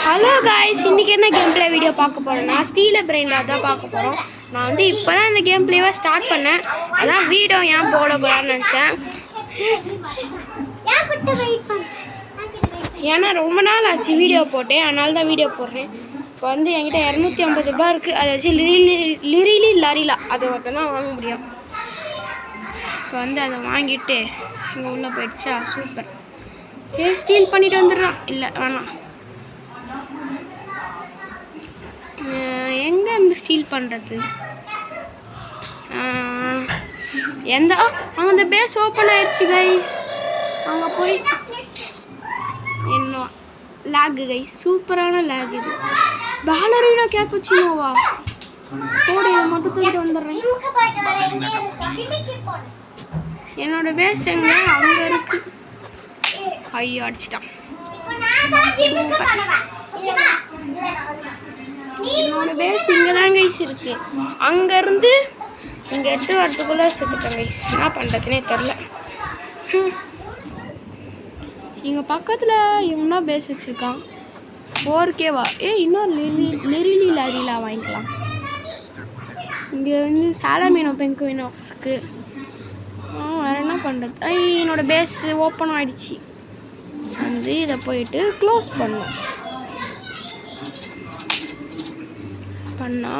Hello guys, இன்றைக்கி என்ன game play video பார்க்க போகிறேன்னா ஸ்டீல பிரெயின்ல தான் பார்க்க போகிறோம். நான் வந்து இப்போ தான் இந்த கேம் பிளேவை ஸ்டார்ட் பண்ணேன். அதான் வீடியோ ஏன் போடக்கூடாதுன்னு நினச்சேன். ஏன்னா ரொம்ப நாள் ஆச்சு வீடியோ போட்டேன், அதனால தான் வீடியோ போடுறேன். இப்போ வந்து என்கிட்ட 250 ரூபா இருக்குது. அதை வச்சு லிரிலி லாரிலா அது மட்டும் தான் வாங்க முடியும். இப்போ வந்து அதை வாங்கிட்டு இங்கே உள்ளே போயிடுச்சா, சூப்பர். ஸ்டீல் பண்ணிட்டு வந்துடுறான். இல்லை வேணாம், எங்கே இருந்து ஸ்டீல் பண்ணுறது? எந்த அவங்க அந்த பேஸ் ஓப்பன் ஆயிடுச்சு கைஸ். அங்கே போய் என்ன லேகு கைஸ், சூப்பரான லேக் இது. பாலரினோ கேப்புச்சினோவா போடு, இதை மட்டும் தூக்கிட்டு வந்துடுறேன். என்னோட பேஸ் எங்க? அங்கே இருக்கு. ஐயோ அடிச்சிட்டான். என்னோட பேஸ் இங்கே தான் கைஸ் இருக்கு. அங்கேருந்து இங்கே எடுத்து வரதுக்குள்ளே செத்துட்டேன் கைஸ். என்ன பண்ணுறதுனே தெரில. இங்கே பக்கத்தில் இவனா பேஸ் வச்சுருக்கான். 4Kவா? இன்னொரு லிரிலி லாரிலா வாங்கிக்கலாம். இங்கே வந்து சாலமீனோ பெங்குவினோ இருக்குது. வேறு என்ன பண்ணுறது? என்னோட பேஸ் ஓப்பன் ஆகிடுச்சு. வந்து இதை போயிட்டு க்ளோஸ் பண்ணோம். பண்ணா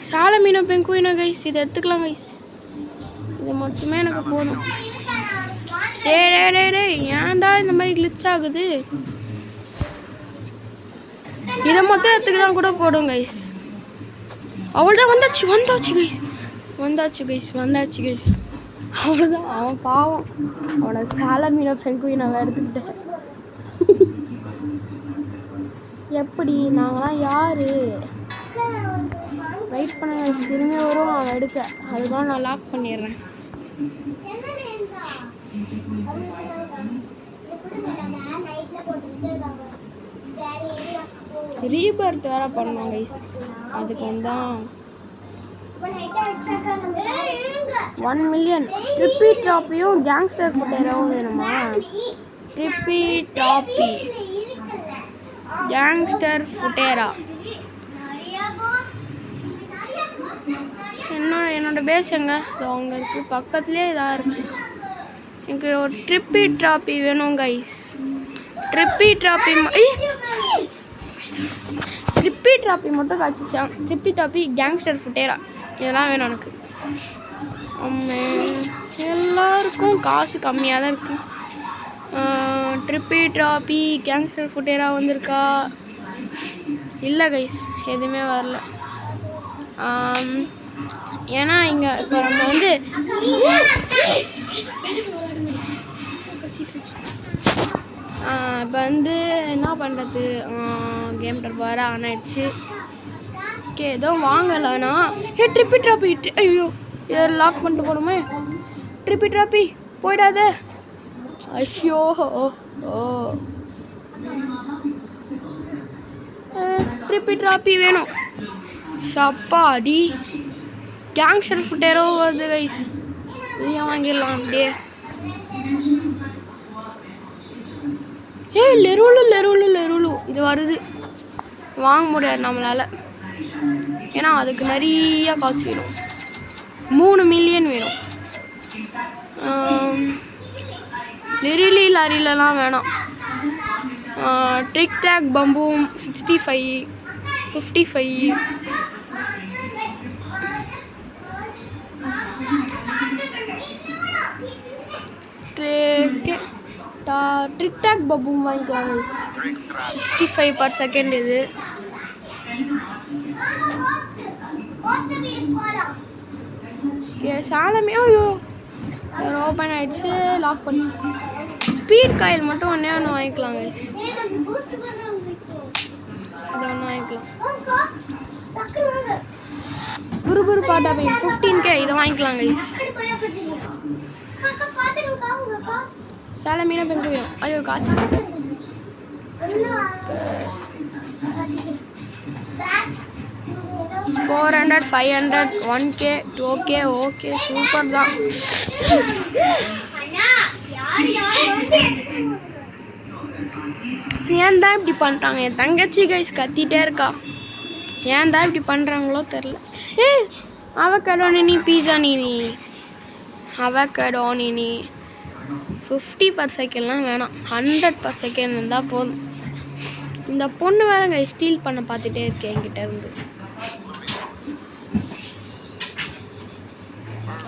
சாலமீனோ பெங்குயினோ கைஸ், இதை எடுத்துக்கலாம் கைஸ். இது மட்டுமே எனக்கு போதும். ஏன்டா இந்த மாதிரி கிளிச் ஆகுது? இதை மட்டும் எடுத்துக்கு தான் கூட போடும் கைஸ். அவ்வளோதான், வந்தாச்சு கைஸ். அவ்வளோதான். அவன் பாவம், அவனை சாலமீனோ பெங்குயினோ எடுத்துக்கிட்டேன். எப்படி? நாங்களாம் யாரு? வெயிட் பண்ண, திரும்பி வரும் அவன் எடுக்க. அதுதான் நான் லாக் பண்ணிடுறேன். ரீபர்த் வேற பண்ணோம் கைஸ். அதுக்கு வந்தான் 1 மில்லியன். ட்ரிப்பி டாப்பியும் கேங்ஸ்டர் ஃபுட்டேராவும் வேணுமா? ட்ரிப்பி டாப்பி கேங்ஸ்டர் ஃபுட்டேரா. என்னோட பேஸ் எங்க? அங்கே இருக்குது, பக்கத்துலேயே இதாக இருக்குது. எனக்கு ஒரு ட்ரிப்பி டாப்பி வேணும் கைஸ். ட்ரிப்பி டாப்பி மட்டும் காய்ச்சிச்சான். ட்ரிப்பி டாப்பி கேங்ஸ்டர் ஃபுட்டேரா இதெல்லாம் வேணும் எனக்கு. எல்லாருக்கும் காசு கம்மியாக தான் இருக்குது. ட்ரிப்பி டாப்பி கேங்ஸ்டர் ஃபுட்டேரா வந்திருக்கா? இல்லை கைஸ், எதுவுமே வரல. ஏன்னா இங்கே இப்போ நம்ம வந்து இப்போ வந்து என்ன பண்ணுறது? கேம் டர்பார ஆன் ஆயிடுச்சு. ஓகே, எதுவும் வாங்கலைன்னா ட்ரிப்பி ட்ராப்பி. ஐயோ, இதை லாக் பண்ணிட்டு போகணுமே. ட்ரிப்பி ட்ராப்பி போயிடாத. ஐயோ ட்ரிப்பி ட்ராப்பி வேணும். சப்பாடி கேங்ஸ்டர் ஃபுட்டேரோ வருது கைஸ். இதையும் வாங்கிடலாம் அப்படியே. லெருலு இது வருது. வாங்க முடியாது நம்மளால், ஏன்னா அதுக்கு நிறைய காசு வேணும். 3 மில்லியன் வேணும். லிரிலி லாரிலலாம் வேணாம். ட்ரிக் டேக் பம்பூம் 65 55. ட்ரிக் டேக் பம்பூம் வாங்கிக்கலாம் 65 per second. இது சாலமே ஓப்பன் ஆயிடுச்சு. லாக் பண்ணி ஸ்பீட் காயில் மட்டும் ஒன்று வாங்கிக்கலாம் கைஸ். இது ஒன்று வாங்கிக்கலாம். குரு பாட்டா போய் 15K இதை வாங்கிக்கலாம் கைஸ். சாலமீனோ பெங்குவினோ. ஐயோ காசு. 400 500 1K 2K ஓகே சூப்பர் தான். ஏன் தான் இப்படி பண்ணுறாங்க? என் தங்கச்சி கைஸ் கத்திட்டே இருக்கா. ஏன் தான் இப்படி பண்ணுறாங்களோ தெரில. அவகேடோ நீ பீஸா நீ அவகேடோ நீ 50 per secondலாம் வேணாம், 100 per second இருந்தால் போதும். இந்த பொண்ணு வேறங்க ஸ்டீல் பண்ண பார்த்துட்டே இருக்கேன் என்கிட்ட இருந்து.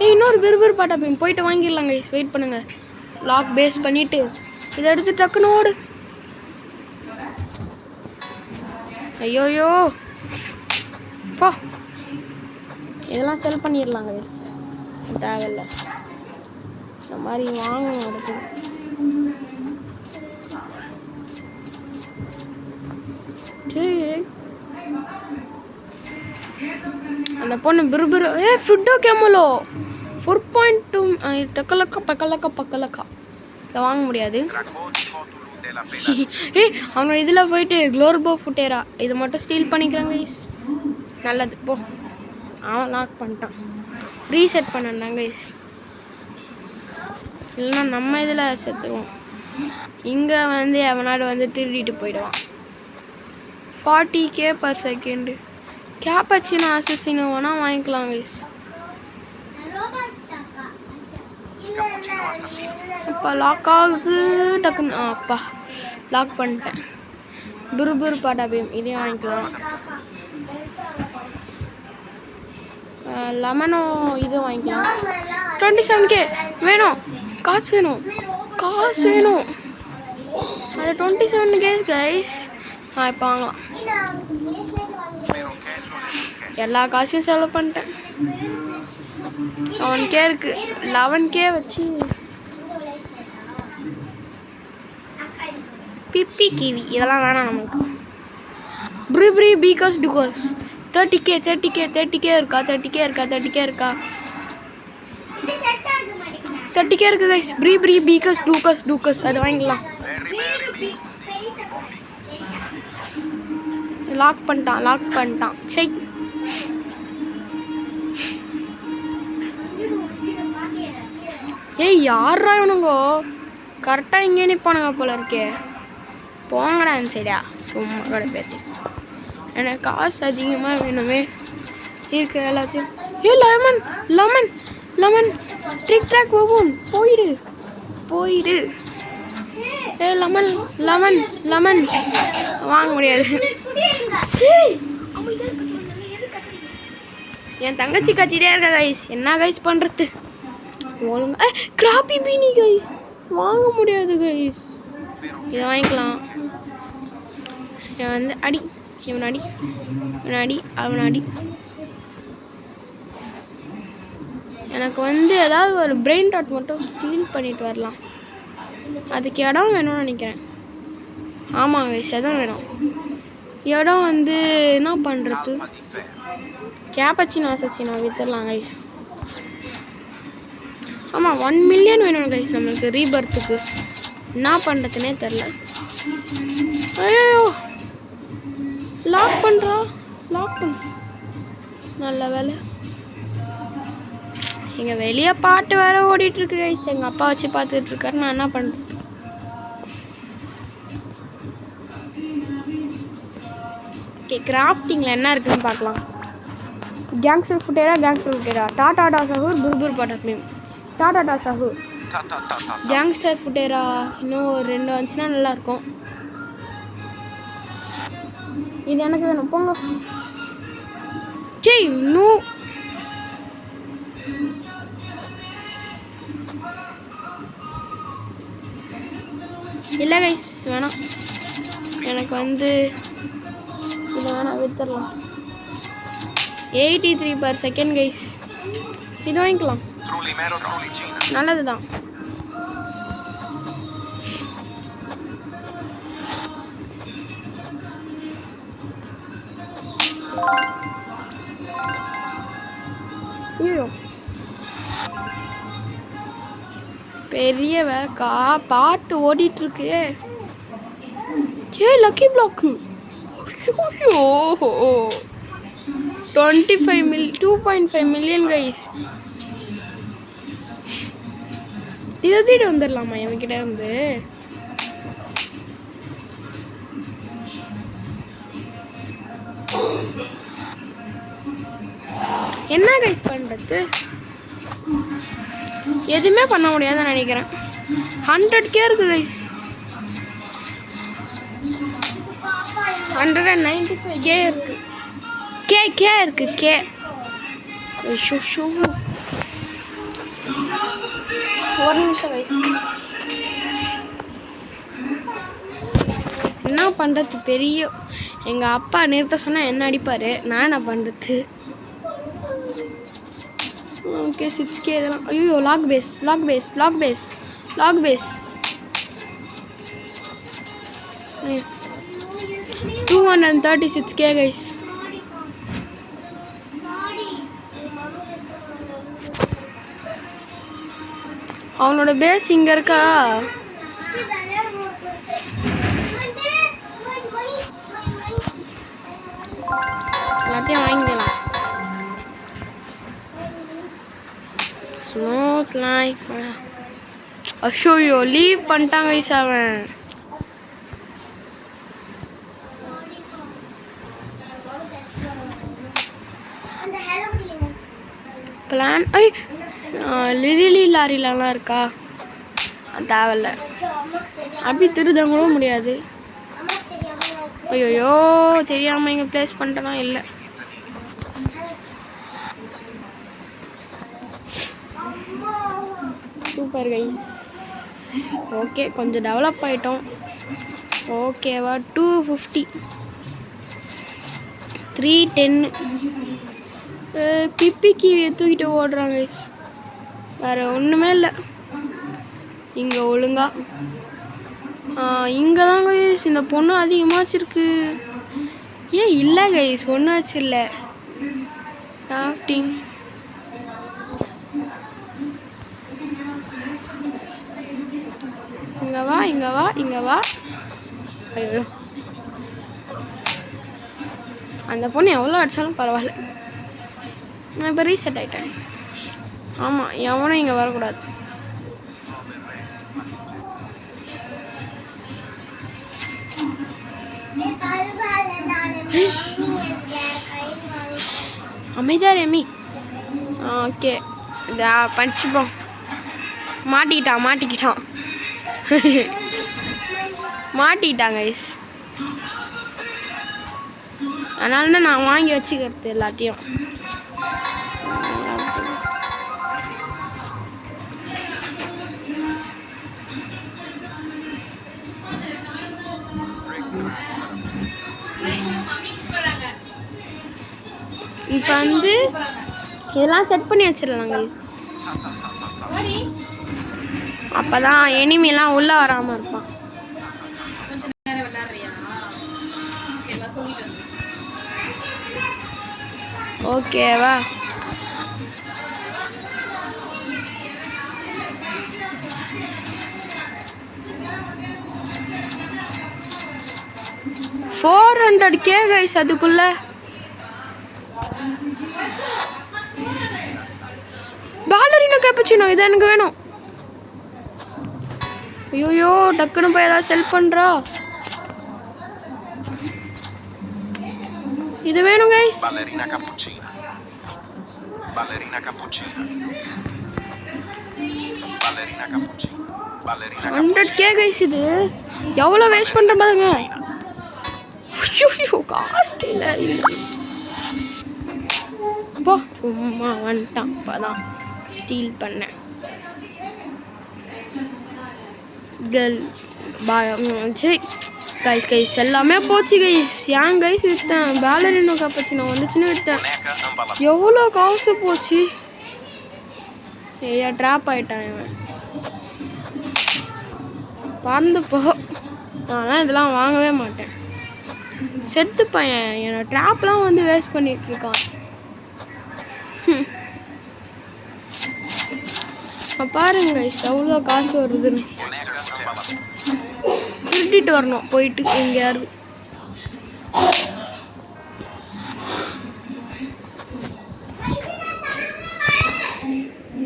இன்னொரு விறுவிறு பாட்டா போயிட்டு வாங்கிடலாங்க. வெயிட் பண்ணுங்க, லாக் பேஸ் பண்ணிட்டு இதை எடுத்து டக்குன்னு ஓடு. ஐயோயோ போ, இதெல்லாம் செல் பண்ணிடலாங்க. தேவையில்லை இந்த மாதிரி வாங்கணும். அடுத்து அந்த பொண்ணு பிறுபிறு ஃபுட்டோ கேமலோ 4.2 பக்கலக்கா இதை வாங்க முடியாது. அவங்க இதில் போயிட்டு குளோர்போ ஃபுட்டேரா இதை மட்டும் ஸ்டீல் பண்ணிக்கிறாங்க. கைஸ் நல்லது போ. அவன் லாக் பண்ணிட்டான், ரீசெட் பண்ணாங்க கைஸ். இல்லைன்னா நம்ம இதில் செத்துருவோம். இங்கே வந்து அவனாடு திருடிட்டு போயிடுவான். 40K per second. கேப்பச்சினோ அசசினோ வேணால் வாங்கிக்கலாம் கைஸ். அப்பா லாக் ஆகுது டக்குன்னு. அப்பா லாக் பண்ணிட்டேன். புரு பாட்டா பேம் இதையும் வாங்கிக்கலாம். லெமனோ இதுவும் வாங்கிக்கலாம். 27K வேணும், காசு வேணும். அது 27K கைஸ். இப்போ வாங்கலாம். எல்லா காசையும் செலவு பண்ணிட்டேன். 1K இருக்கு. 11K வச்சு பிப்பி கிவி இதெல்லாம் வேணாம் நமக்கு. ப்ரீ பீகாஸ் டுகாஸ் 30K இருக்கா? 30K இருக்கா கைஸ். ப்ரீ பீகாஸ் டூகாஸ் அது வாங்கிக்கலாம். லாக் பண்ணிட்டான். சரி யாரா இவனுங்கோ கரெக்டாக இங்கே நிற்பானுங்க போல இருக்கே. போங்கடா அந்த சைடா, சும்மா கடை பேத்தி. எனக்கு காசு அதிகமாக வேணுமே இருக்கிற எல்லாத்தையும். லெமன் ட்ரிக் ட்ராக் போகும். போயிடு. லெமன் வாங்க முடியாது. என் தங்கச்சி கத்திட்டே இருக்கா கைஸ். என்ன கைஸ் பண்ணுறது? ஒழுங்கா கிராப்பி பீனி கைஸ் வாங்க முடியாது கைஸ். இதை வாங்கிக்கலாம். அவனாடி எனக்கு ஏதாவது ஒரு பிரெயின் டாட் மட்டும் ஸ்டீல் பண்ணிட்டு வரலாம். அதுக்கு இடம் வேணும்னு நினைக்கிறேன். ஆமாம் கைஸ் இடம் வேணும். இடம் என்ன பண்ணுறது? கேப்பச்சினோ அசசினோ வித்துடலாம் கைஸ். ஆமாம் 1 million வேணும் கைஸ் நம்மளுக்கு ரீபர்த்துக்கு. என்ன பண்ணுறதுனே தெரில. ஐயோ லாக் பண்ண நல்ல வேலை. இங்கே வெளியே பாட்டு வேறு ஓடிட்டுருக்கு கைஸ். எங்கள் அப்பா வச்சு பார்த்துட்ருக்காரு. நான் என்ன பண்ணுறது? ஓகே கிராஃப்டிங்கில் என்ன இருக்குதுன்னு பார்க்கலாம். கேங்ஸ்டர் ஃபுட்டேரா டாடா சஹூர் புர்புர் பாட்டா ஃபிலிம். டாடா சஹூர் கேங்ஸ்டர் ஃபுட்டேரா இன்னும் ஒரு 2 வந்துச்சுன்னா நல்லாயிருக்கும். இது எனக்கு வேணும். போங்க சரி இன்னும் இல்லை கைஸ் வேணாம். எனக்கு இது வேணாம், வித்துடலாம். 83 per second கைஸ். இது வாங்கிக்கலாம், நல்லது தான். பெரிய வேக்கா பாட்டு ஓடிட்டுருக்கு. Lucky block 2.5 million guys. திருடிட்டு வந்துடலாமா என்கிட்ட இருந்து? என்ன கைஸ் பண்றது? எதுவுமே பண்ண முடியாதுன்னு நினைக்கிறேன். 100K இருக்கு கைஸ். 195K இருக்கு. கே இருக்கு. கே ஒரு நிமிஷம் கைஸ். என்ன பண்ணுறது? பெரிய எங்கள் அப்பா நிறுத்த சொன்னால் என்ன அடிப்பார். நான் என்ன பண்ணுறது? ஓகே 6K இதெல்லாம். ஐயோ லாக் பேஸ் 236K கைஸ். அவனோட பேஸ் இங்கே இருக்கா? எல்லாத்தையும் வாங்கிக்கலாம். ஸ்மூத் லைக் அஷோயோ லீவ் பண்ணிட்டாங்க கைஸ். அவன் பிளான் லிரிலி லாரிலலாம் இருக்கா? தேவையில்ல. அப்படி திருதங்க கூட முடியாது. ஐயோ தெரியாமல் இங்கே ப்ளேஸ் பண்ணிட்டனா? இல்லை. Super guys. ஓகே கொஞ்சம் டெவலப் ஆகிட்டோம். ஓகேவா 250 310 பிப்பிக்கு தூக்கிட்டு ஓடுறாங்க கைஸ். வேறு ஒன்றுமே இல்லை இங்கே ஒழுங்கா. இங்கே தான் கைஸ் இந்த பொண்ணு அதிகமாகிருக்கு. ஏன் இல்லை கைஸ் ஒன்றாச்சு இல்லை. ராஃப்டிங் இங்கே வா. ஐயோ அந்த பொண்ணு எவ்வளோ அடித்தாலும் பரவாயில்ல. நான் இப்போ ரீசெட் ஆகிட்டேன். ஆமாம் எவனும் இங்கே வரக்கூடாது. அமைதியா ரெமி. ஓகே இதா படிச்சுப்போம். மாட்டிக்கிட்டான் கைஸ். அதனால தான் நான் வாங்கி வச்சுக்கிறது எல்லாத்தையும். இப்போ வந்து இதெல்லாம் செட் பண்ணி வச்சிடலாம் கைஸ். அப்போ தான் எனிமிலாம் உள்ளே வராமல் இருப்பான். ஓகேவா? $400K guys. அதுக்குள்ள பாலரினா கேப்பச்சினோ இது எனக்கு வேணும். ஐயோ டக்குன்னு போய் ஏதாவது செல் பண்ணுறா. இது வேணும் guys. Ballerina cappuccina. 100K guys. இது எவ்வளோ வேஸ்ட் பண்ணுற பாருங்க. ஐயோ காசு இல்லை. போ சும்மா வந்துட்டான். அப்போதான் ஸ்டீல் பண்ணேன். சரி கைஸ் எல்லாமே போச்சு கைஸ். ஏன் கைஸ் விற்றேன்? பேலரினோ கப்பச்சினோ வந்துச்சுன்னு விற்றேன். எவ்வளோ காசு போச்சு. ஐயா ட்ராப் ஆகிட்டான் இவன். பறந்து போ. நான் இதெல்லாம் வாங்கவே மாட்டேன். செத்து பையன் என்னோட ட்ராப்லாம் வந்து வேஸ்ட் பண்ணிட்டு இருக்கான். பாருங்க கைஸ் எவ்வளோ காசு வருதுன்னு. திருட்டிட்டு வரணும் போயிட்டு எங்கேயாவது.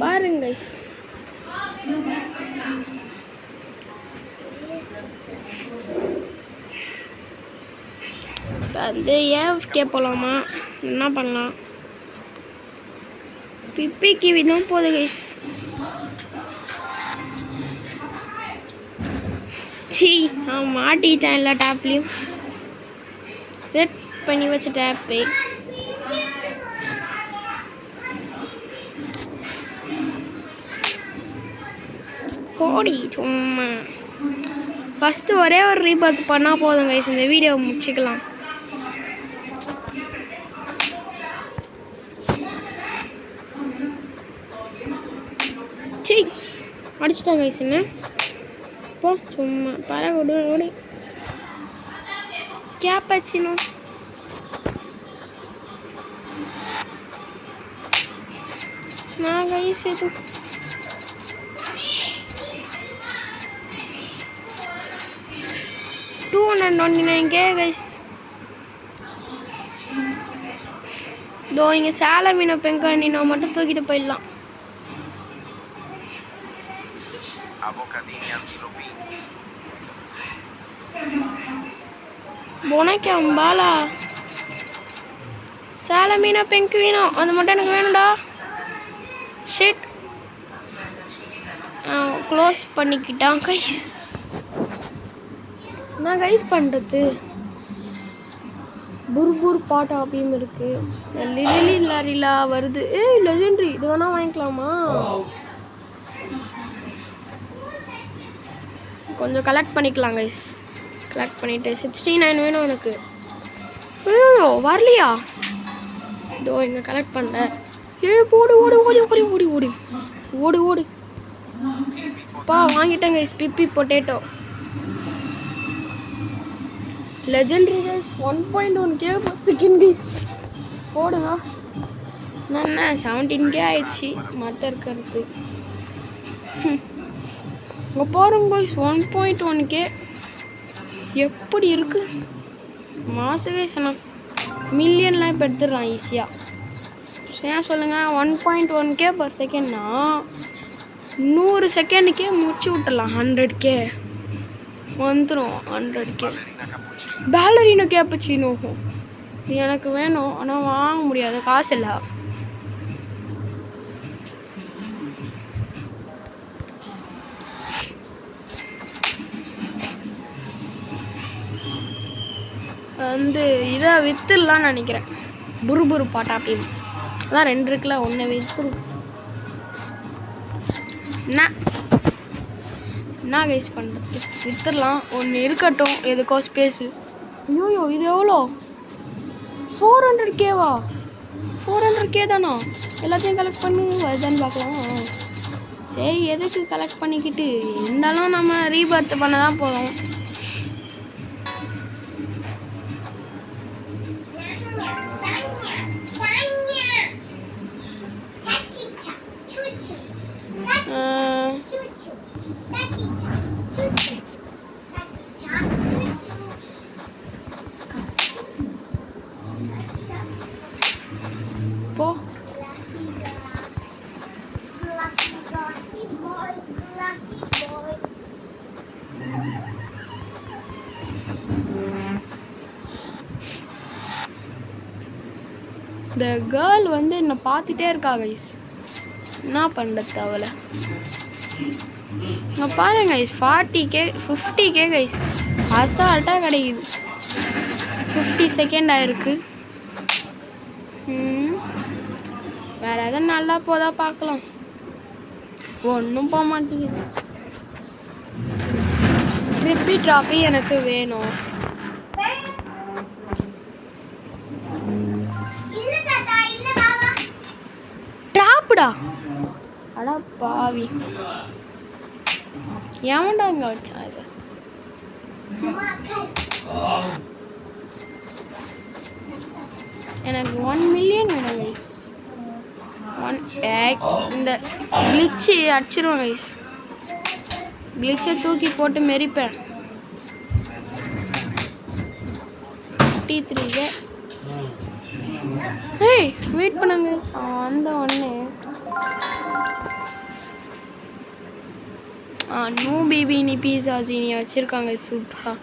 பாருங்க வந்து ஏஎஃப்கே போகலாமா? என்ன பண்ணலாம்? பிப்பிக்கு விதம் போகுது கைஸ். நான் மாட்டிட்டேன் எல்லா டேப்லேயும். செட் பண்ணி வச்ச டேப்பே போடி சும்மா. ஃபஸ்ட்டு ஒரே ஒரு ரீபர்த் பண்ணால் போதும் கைஸ், இந்த வீடியோ முடிச்சுக்கலாம். அடிச்சிட்டாங்க கைஸ். என்ன போ சும்மா பர ஓடு ஓடி கேப்பச்சினோ. நான் கைஸ் இது 299K கைஸ். இதோ இங்கே சேலை மீனை பெங்கானினோ மட்டும் தூக்கிட்டு போயிடலாம். போனக்காம்பாலா சேலை மீனா பெங்கு வேணும், அது மட்டும் எனக்கு வேணும்டா. ஷிட் க்ளோஸ் பண்ணிக்கிட்டான் கைஸ். நான் கைஸ் பண்ணுறது புர்புர் பாட்டா அப்படின்னு இருக்கு. லிரிலி லாரிலா வருது. லெஜெண்டரி இது வேணா வாங்கிக்கலாமா? கொஞ்சம் கலெக்ட் பண்ணிக்கலாம் கைஸ். கலெக்ட் பண்ணிவிட்டு 69 வேணும் எனக்கு. ஐயோ வரலையா? இதோ இங்கே கலெக்ட் பண்ண. போடு ஓடு ஓடி ஓடி ஓடி ஓடி ஓடு ஓடு பா. வாங்கிட்டேன் கைஸ் பிப்பி potato. Legendary guys 1.1K second guys. போடுங்க. என்ன 17K ஆயிடுச்சு மற்ற இருக்கிறது. இங்கே பாருங்க கைஸ் 1.1K எப்படி இருக்கு மாசு கைஸ். ஆனால் மில்லியன்லாம் இப்போ எடுத்துடலாம் ஈஸியாக. ஏன் சொல்லுங்கள் 1.1K பர் செகண்ட்னா 100 செகண்டுக்கே முடிச்சு விட்டுடலாம். 100K வந்துடும். 100K பேலரினோ கேப்பச்சினோ எனக்கு வேணும், ஆனால் வாங்க முடியாது, காசு இல்லை. வந்து இதை விற்றுடலான்னு நினைக்கிறேன். புருபுரு பாட்டா அப்படின்னு அதான் 2 இருக்குல்ல, 1 விற்று. என்ன கைஸ் பண்ணுறது? விற்றுடலாம். 1 இருக்கட்டும் எதுக்கோ ஸ்பேஸு. ஐயோ இது எவ்வளோ? 400Kவா? 400K தானா? எல்லாத்தையும் கலெக்ட் பண்ணி வருதான்னு பார்க்கலாம். சரி எதுக்கு கலெக்ட் பண்ணிக்கிட்டு, இருந்தாலும் நம்ம ரீபர்த் பண்ண தான் போதும். போ இந்த கேர்ள் வந்து என்னை பார்த்துட்டே இருக்கா கைஸ். என்ன பண்ணுறது அவளை? நான் பாருங்க கைஸ் 40K 50K கைஸ் அசால்ட்டாக கிடைக்குது. 50 செகண்ட் ஆயிருக்கு. வேறு எதாவது நல்லா போதா பார்க்கலாம். ஒன்றும் போக மாட்டேங்குது. ட்ரிப்பி ட்ராப்பி எனக்கு வேணும். ட்ராப்புடா அடா பாவி. ஏன்டா இங்கே வச்சா இது? எனக்கு 1 மில்லியன் வேணும் கைஸ். இந்த கிளிச்சு அடிச்சிருவேன் கைஸ். கிளிச்சை தூக்கி போட்டு மெரிப்பேன். 53K. வெயிட் பண்ணுங்க அந்த ஒன்று நோ பேபி நீ பீஸா ஜீனி வச்சுருக்காங்க சூப்பராக.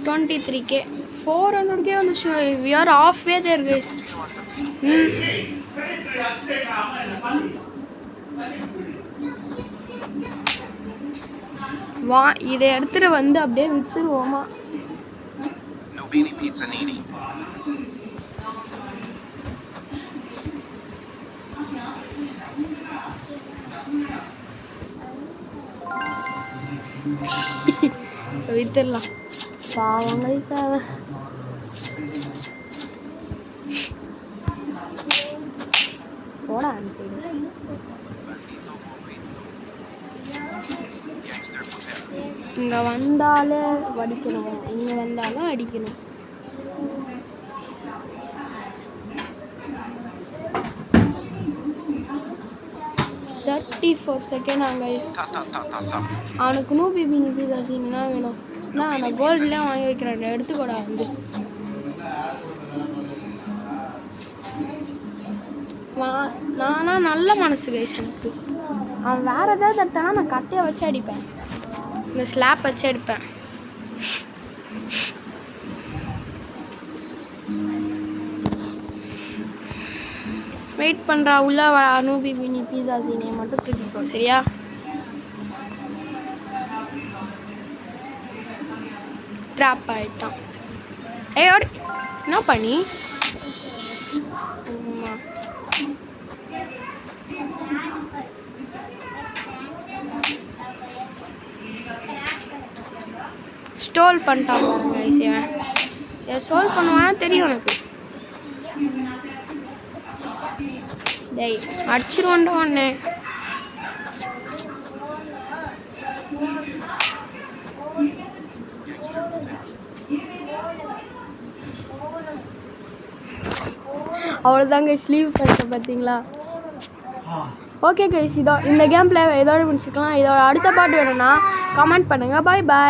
$23K 400K வந்துச்சு. We are half way there guys. வா இதை எடுத்துட்டு வந்து அப்படியே வித்துருவோமா? Nubini pizza nini. வித்துடலாம். பாவம் கைஸ் அவன். போடா அந்த சைடு. இங்கே வந்தாலே வடிக்கணும், இங்கே வந்தாலும் அடிக்கணும். $34 கைஸ். அவனுக்கு நோ பேபி நீ பீஸா சீனா வேணும். நான் கோல்டுலாம் வாங்கி வைக்கிறேன், எடுத்துக்கூட வந்து. நானா நல்ல மனசு கைஸ் எனக்கு. அவன் வேறு ஏதாவது எடுத்தானா நான் கட்டையை வச்சு அடிப்பேன், இந்த ஸ்லாப் வச்சு அடிப்பேன். வெயிட் பண்ணுறா உள்ள வா. நூபி மினி பீஸா சீனியை மட்டும் தூக்கிப்போ சரியா? ட்ராப் ஆகிட்டான். ஏயோட என்ன பண்ணி ஸ்டோல் பண்ணிட்டான் பாருங்க ஐசியவன். ஸ்டோல் பண்ணுவானா தெரியும் எனக்கு. டேய் அடிச்சிருவான்டா ஒன்று. அவ்வளோதாங்க ஸ்லீவ் பண்ணிட்டேன் பார்த்தீங்களா? ஓகே கைஸ், இந்த கேம் பிளே இதோட முடிச்சுக்கலாம். இதோட அடுத்த பாட்டு வேணும்னா கமெண்ட் பண்ணுங்கள். பாய் பாய்.